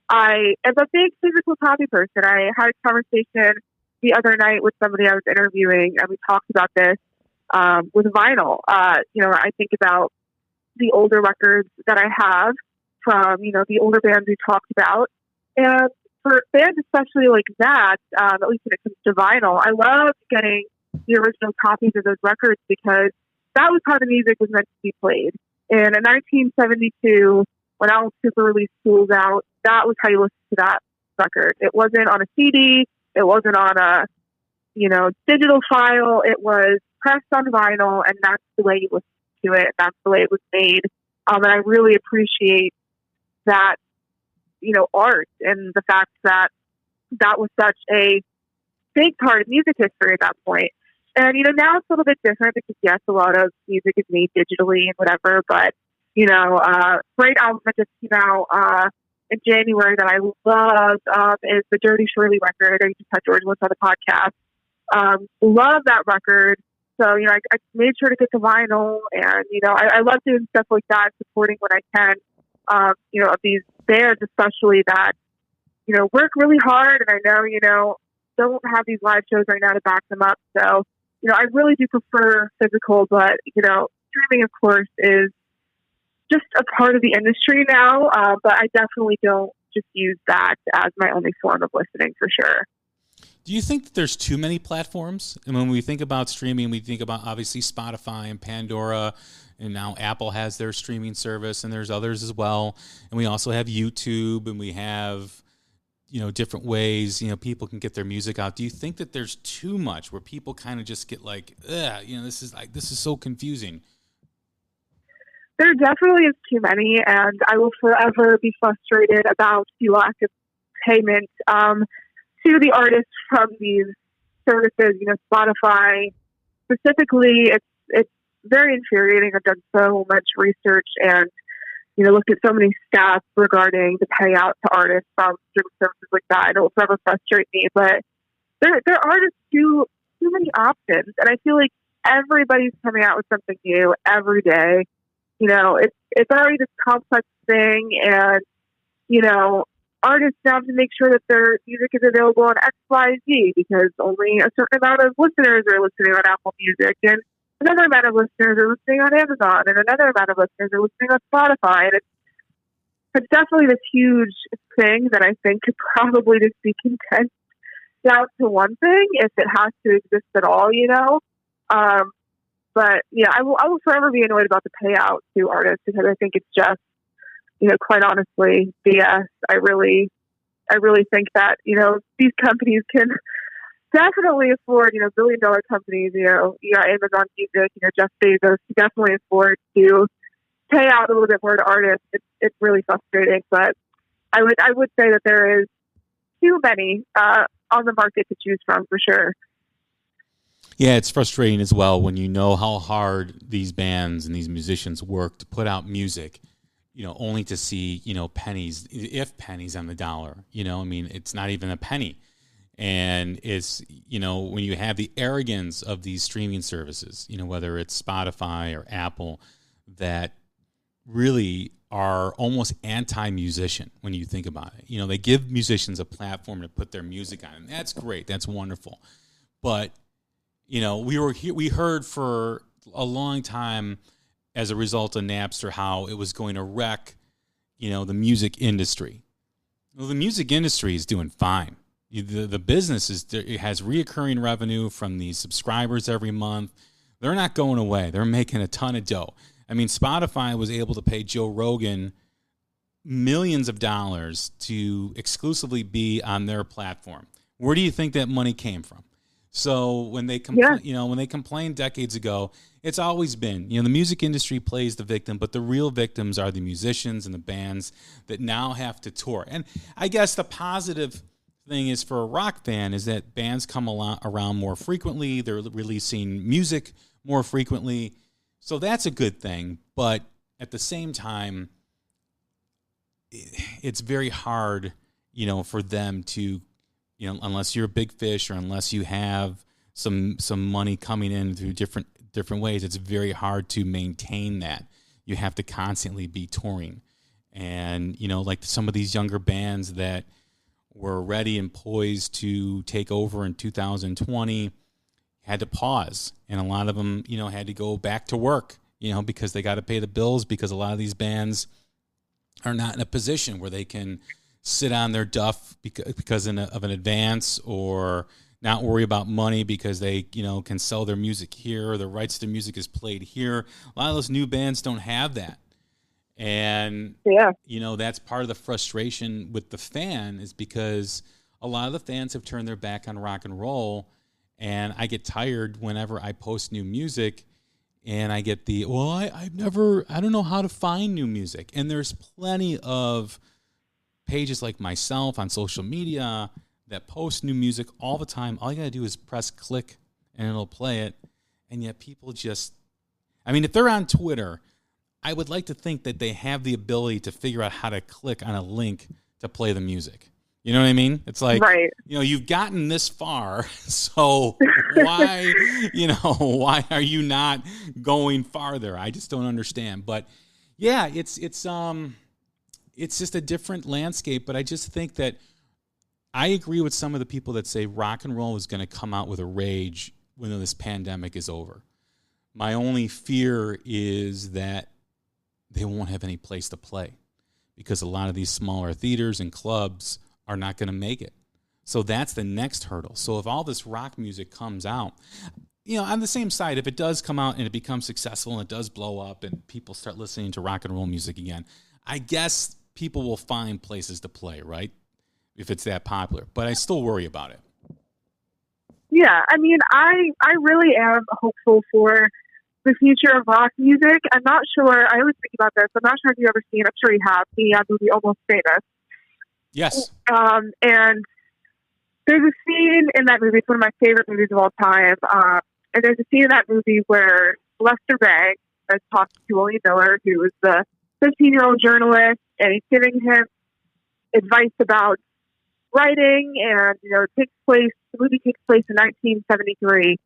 I am a big physical copy person. I had a conversation the other night with somebody I was interviewing, and we talked about this with vinyl. I think about the older records that I have from, the older bands we talked about. And for bands especially like that, at least when it comes to vinyl, I love getting the original copies of those records because that was how the music was meant to be played. And in 1972, when Alice Cooper released Tools Out, that was how you listened to that record. It wasn't on a CD. It wasn't on a, digital file. It was pressed on vinyl, and that's the way you listen to it. That's the way it was made. And I really appreciate that, art and the fact that that was such a big part of music history at that point. And, now it's a little bit different because, yes, a lot of music is made digitally and whatever, but, great album that just came out in January that I love is the Dirty Shirley record. I just had George once on the podcast. Love that record. So, I made sure to get the vinyl, and, I love doing stuff like that, supporting when I can, of these bands, especially that, work really hard. And I know, don't have these live shows right now to back them up. So, I really do prefer physical, but, streaming, of course, is just a part of the industry now. But I definitely don't just use that as my only form of listening, for sure. Do you think that there's too many platforms? And when we think about streaming, we think about obviously Spotify and Pandora, and now Apple has their streaming service, and there's others as well. And we also have YouTube, and we have, different ways, people can get their music out. Do you think that there's too much where people kind of just get like, this is so confusing? There definitely is too many, and I will forever be frustrated about the lack of payment to the artists from these services. Spotify specifically, it's very infuriating. I've done so much research and looked at so many stats regarding the payout to artists from services like that. It will forever frustrate me, but there are just too many options, and I feel like everybody's coming out with something new every day. You know, it's already this complex thing, and, you know, artists now have to make sure that their music is available on X, Y, Z, because only a certain amount of listeners are listening on Apple Music, and another amount of listeners are listening on Amazon, and another amount of listeners are listening on Spotify. And it's definitely this huge thing that I think could probably just be condensed down to one thing if it has to exist at all, you know? But yeah, I will forever be annoyed about the payout to artists, because I think it's just, you know, quite honestly, BS. I really think that, you know, these companies can definitely afford, you know, billion-dollar companies, you know, Amazon Music, you know, Jeff Bezos, can definitely afford to pay out a little bit more to artists. It's really frustrating, but I would say that there is too many on the market to choose from, for sure. Yeah, it's frustrating as well when you know how hard these bands and these musicians work to put out music, you know, only to see, you know, pennies, if pennies on the dollar. You know, I mean, it's not even a penny. And it's, you know, when you have the arrogance of these streaming services, you know, whether it's Spotify or Apple, that really are almost anti-musician when you think about it. You know, they give musicians a platform to put their music on, and that's great. That's wonderful. But, you know, we heard for a long time as a result of Napster how it was going to wreck, you know, the music industry. Well, the music industry is doing fine. The business it has reoccurring revenue from these subscribers every month. They're not going away. They're making a ton of dough. I mean, Spotify was able to pay Joe Rogan millions of dollars to exclusively be on their platform. Where do you think that money came from? So when they when they complained decades ago, it's always been, you know, the music industry plays the victim, but the real victims are the musicians and the bands that now have to tour. And I guess the positive thing is for a rock fan is that bands come around more frequently. They're releasing music more frequently. So that's a good thing. But at the same time, it's very hard, you know, for them to, you know, unless you're a big fish or unless you have some money coming in through different ways, it's very hard to maintain that. You have to constantly be touring. And, you know, like some of these younger bands that were ready and poised to take over in 2020 had to pause. And a lot of them, you know, had to go back to work, you know, because they got to pay the bills, because a lot of these bands are not in a position where they can sit on their duff because of an advance, or not worry about money because they, you know, can sell their music here, or the rights to music is played here. A lot of those new bands don't have that. And, you know, that's part of the frustration with the fan, is because a lot of the fans have turned their back on rock and roll. And I get tired whenever I post new music and I get I don't know how to find new music. And there's plenty of pages like myself on social media that post new music all the time. All you got to do is press click and it'll play it. And yet people just, I mean, if they're on Twitter, I would like to think that they have the ability to figure out how to click on a link to play the music. You know what I mean? It's like, you know, you've gotten this far, so why, you know, why are you not going farther? I just don't understand. But yeah, it's just a different landscape. But I just think that I agree with some of the people that say rock and roll is going to come out with a rage when this pandemic is over. My only fear is that they won't have any place to play, because a lot of these smaller theaters and clubs are not going to make it. So that's the next hurdle. So if all this rock music comes out, you know, on the same side, if it does come out and it becomes successful and it does blow up and people start listening to rock and roll music again, I guess people will find places to play, right? If it's that popular. But I still worry about it. Yeah, I mean, I really am hopeful for the future of rock music. I'm not sure, I always think about this, I'm not sure if you've ever seen, I'm sure you have, the movie Almost Famous. Yes. And there's a scene in that movie, it's one of my favorite movies of all time, and there's a scene in that movie where Lester Bangs is talking to William Miller, who is the 15-year-old journalist, and he's giving him advice about writing, and, you know, the movie takes place in 1973,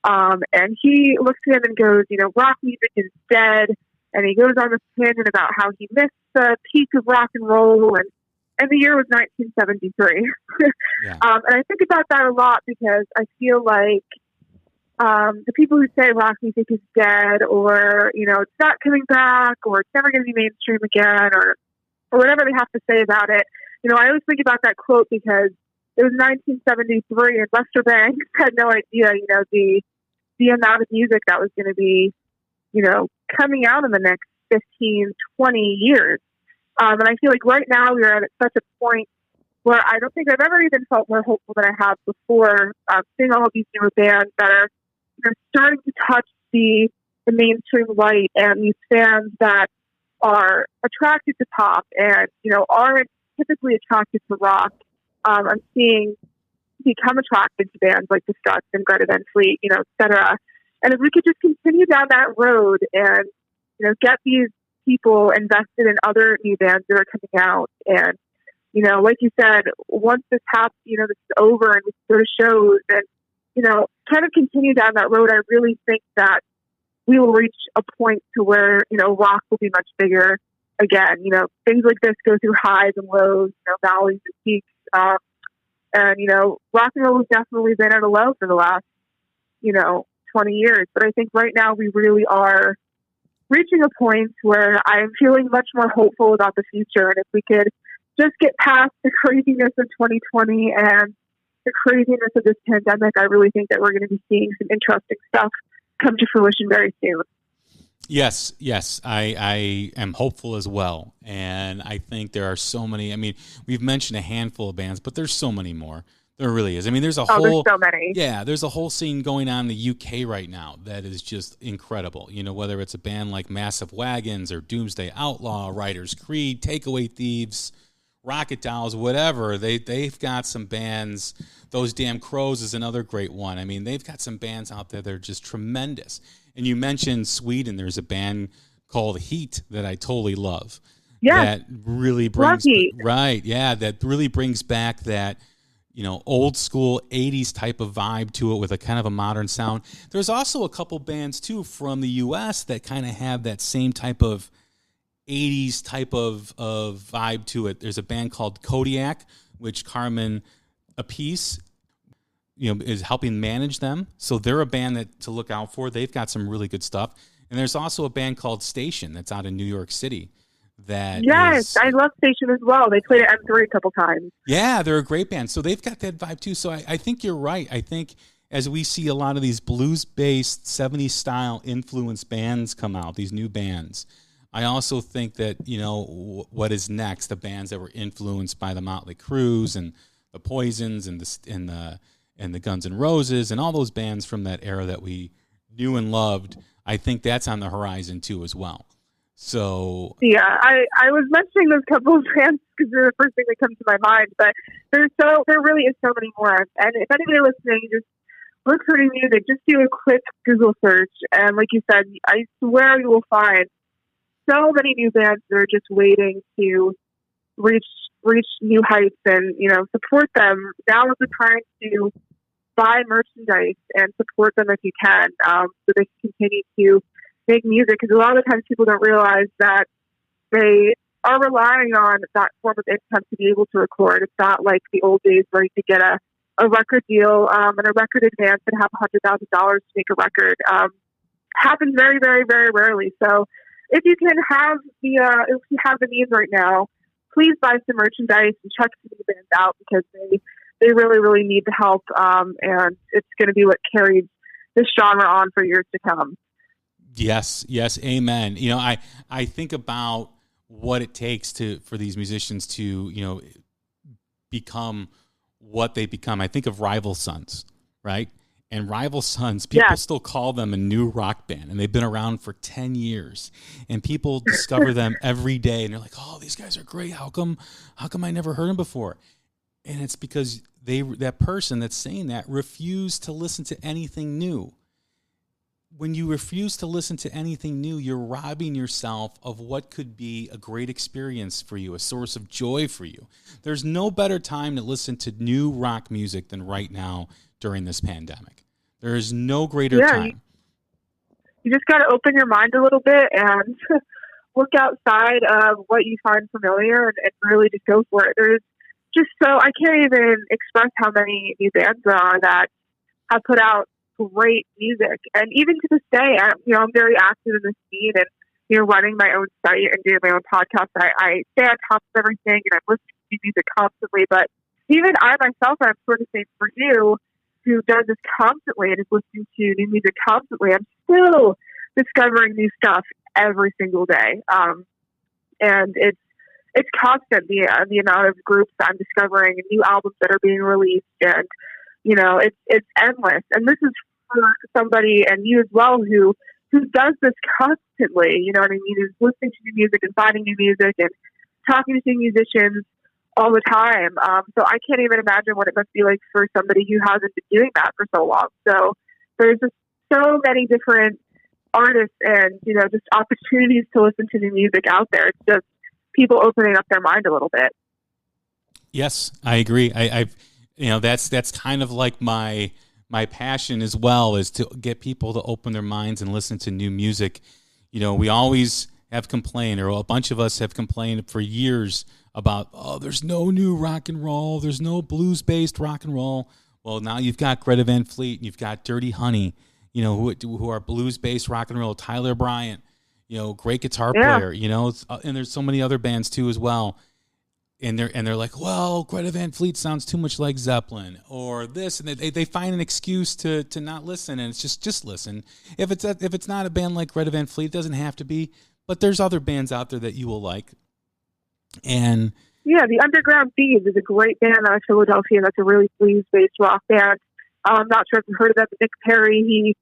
And he looks at him and goes, rock music is dead. And he goes on this tangent about how he missed the peak of rock and roll. And the year was 1973. Yeah. And I think about that a lot because I feel like the people who say rock music is dead, or, it's not coming back, or it's never going to be mainstream again, or whatever they have to say about it. I always think about that quote because it was 1973 and Lester Bangs had no idea, the amount of music that was going to be, coming out in the next 15, 20 years. And I feel like right now we're at such a point where I don't think I've ever even felt more hopeful than I have before, seeing all of these newer bands that are starting to touch the mainstream light, and these fans that are attracted to pop and, aren't typically attracted to rock. I'm seeing become attracted to bands like The Struts and Greta Van Fleet, et cetera. And if we could just continue down that road and, get these people invested in other new bands that are coming out. And, like you said, once this happens, this is over and we go to shows and, kind of continue down that road, I really think that we will reach a point to where, rock will be much bigger again. Things like this go through highs and lows, valleys and peaks. And, rock and roll has definitely been at a low for the last, 20 years. But I think right now we really are reaching a point where I'm feeling much more hopeful about the future. And if we could just get past the craziness of 2020 and the craziness of this pandemic, I really think that we're going to be seeing some interesting stuff come to fruition very soon. Yes, I am hopeful as well. And I think there are so many. I mean, we've mentioned a handful of bands, but there's so many more. There really is. I mean, there's there's so many. Yeah, there's a whole scene going on in the UK right now that is just incredible. Whether it's a band like Massive Wagons or Doomsday Outlaw, Riders Creed, Takeaway Thieves, Rocket Dolls, whatever. They've got some bands. Those Damn Crows is another great one. I mean, they've got some bands out there that are just tremendous. And you mentioned Sweden. There's a band called Heat that I totally love. Yeah. That really brings that really brings back that, old school 80s type of vibe to it with a kind of a modern sound. There's also a couple bands too from the US that kind of have that same type of 80s type of vibe to it. There's a band called Kodiak, which Carmen Appice, is helping manage them. So they're a band to look out for. They've got some really good stuff. And there's also a band called Station that's out in New York City. Yes, I love Station as well. They played at M3 a couple times. Yeah, they're a great band. So they've got that vibe too. So I think you're right. I think as we see a lot of these blues-based 70s style influence bands come out, these new bands, I also think that, what is next, the bands that were influenced by the Motley Crues and the Poisons and the Guns N' Roses and all those bands from that era that we knew and loved, I think that's on the horizon too as well. So yeah, I was mentioning those couple of bands because they're the first thing that comes to my mind, but there really is so many more. And if anybody listening, just look for new music, just do a quick Google search, and like you said, I swear you will find so many new bands that are just waiting to reach new heights and, support them. Now is the time to buy merchandise and support them if you can, so they can continue to make music. Because a lot of times people don't realize that they are relying on that form of income to be able to record. It's not like the old days where you could get a record deal and a record advance and have $100,000 to make a record. Happens very, very, very rarely. So if you can have if you have the means right now, please buy some merchandise and check some new bands out because they really, really need the help. And it's going to be what carries this genre on for years to come. Yes, amen. I think about what it takes for these musicians to, become what they become. I think of Rival Sons, right? And Rival Sons, people still call them a new rock band, and they've been around for 10 years. And people discover them every day, and they're like, "Oh, these guys are great. How come I never heard them before?" And it's because that person that's saying that refused to listen to anything new. When you refuse to listen to anything new, you're robbing yourself of what could be a great experience for you, a source of joy for you. There's no better time to listen to new rock music than right now during this pandemic, There is no greater Yeah, time. you just got to open your mind a little bit and look outside of what you find familiar and really just go for it. There's just I can't even express how many new bands there are that have put out great music. And even to this day, I'm very active in the scene and, running my own site and doing my own podcast. I stay on top of everything and I'm listening to music constantly. But even I myself, I'm sort of saying for you, who does this constantly and is listening to new music constantly, I'm still discovering new stuff every single day. And it's constant, the amount of groups I'm discovering and new albums that are being released. And, it's endless. And this is for somebody and you as well who does this constantly, you know what I mean, is listening to new music and finding new music and talking to new musicians all the time. So I can't even imagine what it must be like for somebody who hasn't been doing that for so long. So there's just so many different artists and, just opportunities to listen to new music out there. It's just people opening up their mind a little bit. Yes, I agree. I've that's kind of like my passion as well, is to get people to open their minds and listen to new music. We always have complained, or a bunch of us have complained for years about, there's no new rock and roll, there's no blues-based rock and roll. Well, now you've got Greta Van Fleet, and you've got Dirty Honey, who are blues-based rock and roll. Tyler Bryant, great guitar player, and there's so many other bands too as well. And they're like, well, Greta Van Fleet sounds too much like Zeppelin or this, and they find an excuse to not listen. And it's just listen. If it's not a band like Greta Van Fleet, it doesn't have to be. But there's other bands out there that you will like. And yeah, the Underground Thieves is a great band out of Philadelphia. That's a really blues-based rock band. I'm not sure if you've heard of that, but Nick Perry,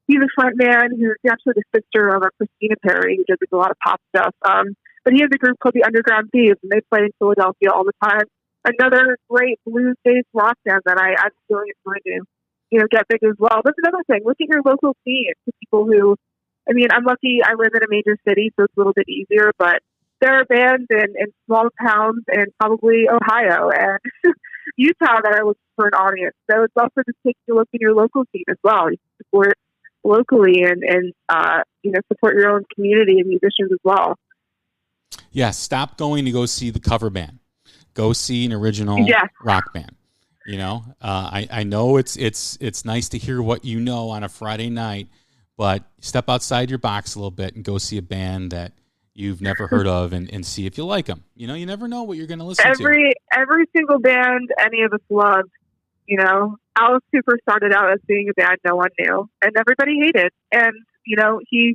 he's a front man who's actually the sister of Christina Perry, who does a lot of pop stuff. But he has a group called the Underground Thieves, and they play in Philadelphia all the time. Another great blues-based rock band that I'm feeling is going to, get big as well. That's another thing. Look at your local scene to people who, I'm lucky I live in a major city, so it's a little bit easier, but there are bands in small towns in probably Ohio and Utah that are looking for an audience. So it's also just taking a look at your local scene as well. You can support locally and support your own community and musicians as well. Yeah, stop going to go see the cover band. Go see an original rock band. I know it's nice to hear what on a Friday night, but step outside your box a little bit and go see a band that you've never heard of and see if you like them. You never know what you're going to listen to. Every single band any of us loved, Alice Cooper started out as being a band no one knew, and everybody hated. And, he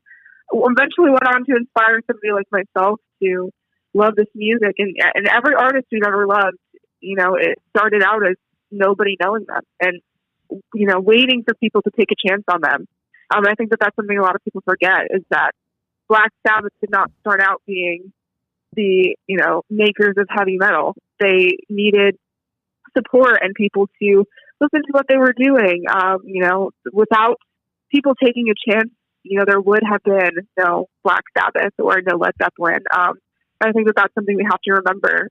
eventually went on to inspire somebody like myself to love this music. And every artist we've ever loved, it started out as nobody knowing them and, waiting for people to take a chance on them. I think that's something a lot of people forget, is that Black Sabbath did not start out being the, makers of heavy metal. They needed support and people to listen to what they were doing. Without people taking a chance, there would have been no Black Sabbath or no Led Zeppelin. I think that's something we have to remember.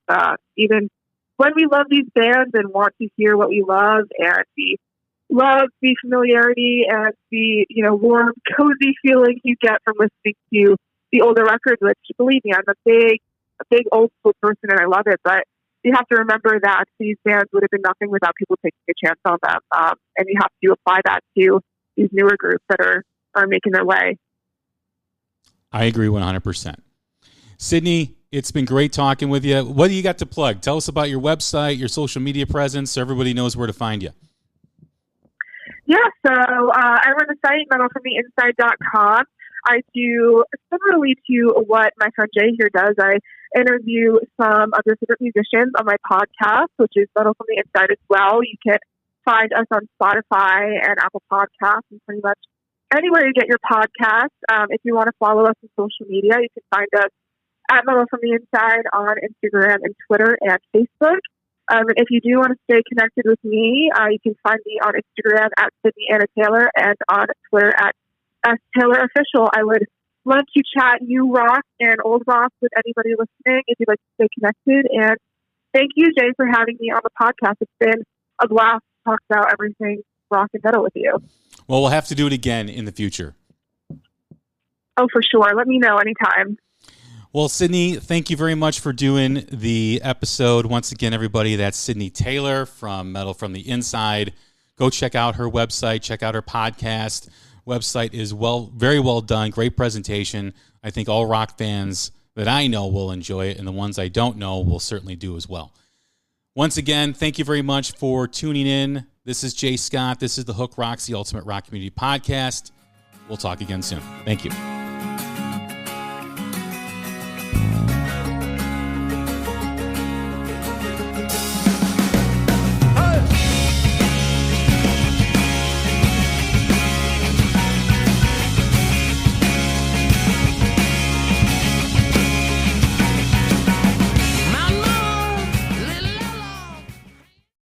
Even when we love these bands and want to hear what we love, and we love the familiarity and the, warm, cozy feeling you get from listening to the older records, which, believe me, I'm a big old school person and I love it, but you have to remember that these bands would have been nothing without people taking a chance on them. And you have to apply that to these newer groups that are making their way. I agree 100%. Sydney, it's been great talking with you. What do you got to plug? Tell us about your website, your social media presence, so everybody knows where to find you. Yeah, so I run the site, metalfromtheinside.com. I do similarly to what my friend Jay here does. I interview some other favorite musicians on my podcast, which is Metal from the Inside as well. You can find us on Spotify and Apple Podcasts and pretty much anywhere you get your podcasts. If you want to follow us on social media, you can find us at Metal from the Inside on Instagram and Twitter and Facebook. And if you do want to stay connected with me, you can find me on Instagram at Sydney Anna Taylor and on Twitter at @TaylorOfficial. I would love to chat new rock and old rock with anybody listening if you'd like to stay connected. And thank you, Jay, for having me on the podcast. It's been a blast to talk about everything rock and metal with you. Well, we'll have to do it again in the future. Oh, for sure. Let me know anytime. Well, Sydney, thank you very much for doing the episode. Once again, everybody, that's Sydney Taylor from Metal from the Inside. Go check out her website. Check out her podcast. Website is very well done. Great presentation. I think all rock fans that I know will enjoy it, and the ones I don't know will certainly do as well. Once again, thank you very much for tuning in. This is Jay Scott. This is the Hook Rocks, the Ultimate Rock Community Podcast. We'll talk again soon. Thank you.